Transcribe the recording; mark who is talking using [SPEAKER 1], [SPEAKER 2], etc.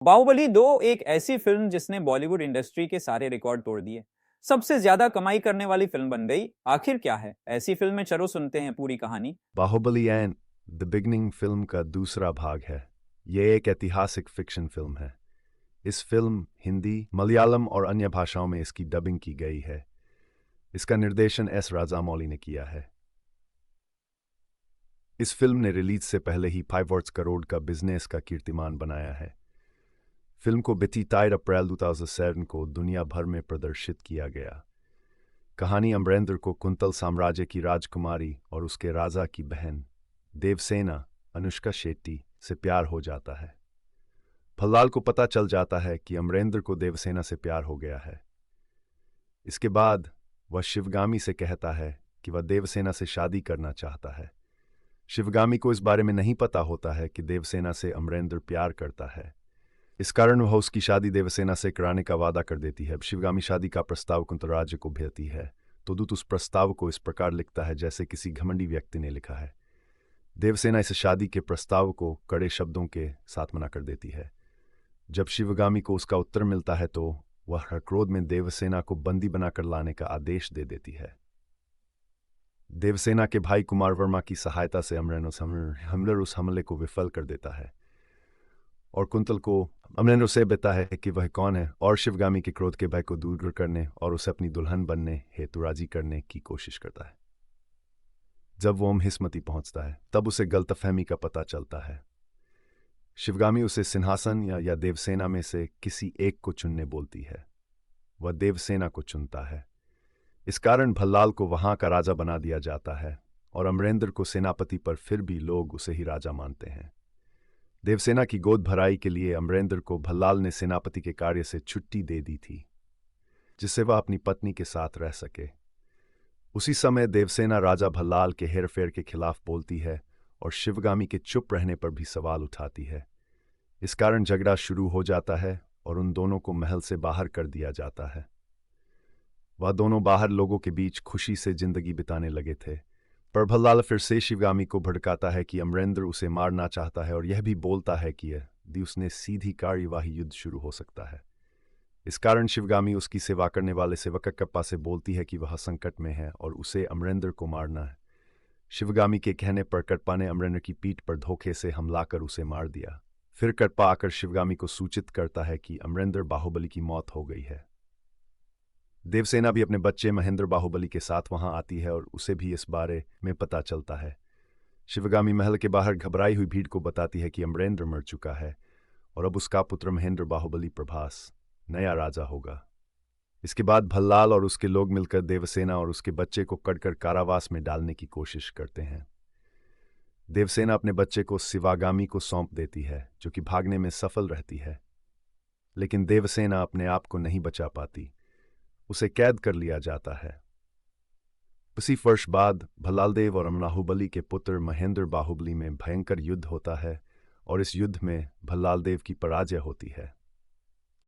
[SPEAKER 1] बाहुबली 2 एक ऐसी फिल्म जिसने बॉलीवुड इंडस्ट्री के सारे रिकॉर्ड तोड़ दिए। सबसे ज्यादा कमाई करने वाली फिल्म बन गई। आखिर क्या है ऐसी फिल्म में, चलो सुनते हैं पूरी कहानी।
[SPEAKER 2] Baahubali and the beginning film का दूसरा भाग है। यह एक ऐतिहासिक फिक्शन फिल्म है। इस फिल्म हिंदी, मलयालम और अन्य भाषाओं में इसकी डबिंग की गई है। इसका निर्देशन एस राजामौली ने किया है। इस फिल्म ने रिलीज से पहले ही 5 करोड़ का बिजनेस का कीर्तिमान बनाया है। फिल्म को 22 अप्रैल 2007 को दुनिया भर में प्रदर्शित किया गया। कहानी अमरेंद्र को कुंतल साम्राज्य की राजकुमारी और उसके राजा की बहन देवसेना अनुष्का शेट्टी से प्यार हो जाता है। भल्लाल को पता चल जाता है कि अमरेंद्र को देवसेना से प्यार हो गया है। इसके बाद वह शिवगामी से कहता है कि वह देवसेना से शादी करना चाहता है। शिवगामी को इस बारे में नहीं पता होता है कि देवसेना से अमरेंद्र प्यार करता है। इस कारण वह उसकी शादी देवसेना से कराने का वादा कर देती है। शिवगामी शादी का प्रस्ताव कुंतल राज्य को भेजती है तो दूत उस प्रस्ताव को इस प्रकार लिखता है जैसे किसी घमंडी व्यक्ति ने लिखा है। देवसेना इस शादी के प्रस्ताव को कड़े शब्दों के साथ मना कर देती है। जब शिवगामी को उसका उत्तर मिलता है तो वह क्रोध में देवसेना को बंदी बनाकर लाने का आदेश दे देती है। देवसेना के भाई कुमार वर्मा की सहायता से अमरेंद्र उस हमले को विफल कर देता है और कुंतल को अमरेंद्र से बताता है कि वह कौन है और शिवगामी के क्रोध के भय को दूर करने और उसे अपनी दुल्हन बनने हेतु राजी करने की कोशिश करता है। जब वो हिस्मती पहुंचता है तब उसे गलतफहमी का पता चलता है। शिवगामी उसे सिंहासन या देवसेना में से किसी एक को चुनने बोलती है। वह देवसेना को चुनता है। इस कारण भल्लाल को वहां का राजा बना दिया जाता है और अमरेंद्र को सेनापति, पर फिर भी लोग उसे ही राजा मानते हैं। देवसेना की गोद भराई के लिए अमरेंद्र को भल्लाल ने सेनापति के कार्य से छुट्टी दे दी थी जिससे वह अपनी पत्नी के साथ रह सके। उसी समय देवसेना राजा भल्लाल के हेरफेर के खिलाफ बोलती है और शिवगामी के चुप रहने पर भी सवाल उठाती है। इस कारण झगड़ा शुरू हो जाता है और उन दोनों को महल से बाहर कर दिया जाता है। वह दोनों बाहर लोगों के बीच खुशी से जिंदगी बिताने लगे थे, पर भल्लाल फिर से शिवगामी को भड़काता है कि अमरेंद्र उसे मारना चाहता है और यह भी बोलता है कि यदि उसने सीधी कार्यवाही युद्ध शुरू हो सकता है। इस कारण शिवगामी उसकी सेवा करने वाले सेवक कप्पा से बोलती है कि वह संकट में है और उसे अमरेंद्र को मारना है। शिवगामी के कहने पर कटप्पा ने अमरेंद्र की पीठ पर धोखे से हमला कर उसे मार दिया। फिर कटप्पा आकर शिवगामी को सूचित करता है कि अमरेंद्र बाहुबली की मौत हो गई है। देवसेना भी अपने बच्चे महेंद्र बाहुबली के साथ वहां आती है और उसे भी इस बारे में पता चलता है। शिवगामी महल के बाहर घबराई हुई भीड़ को बताती है कि अमरेंद्र मर चुका है और अब उसका पुत्र महेंद्र बाहुबली प्रभास नया राजा होगा। इसके बाद भल्लाल और उसके लोग मिलकर देवसेना और उसके बच्चे को कटकर कारावास में डालने की कोशिश करते हैं। देवसेना अपने बच्चे को शिवगामी को सौंप देती है जो कि भागने में सफल रहती है, लेकिन देवसेना अपने आप को नहीं बचा पाती। उसे कैद कर लिया जाता है। उसी वर्ष बाद भल्लाल देव और बाहुबली के पुत्र महेंद्र बाहुबली में भयंकर युद्ध होता है और इस युद्ध में भल्लाल देव की पराजय होती है।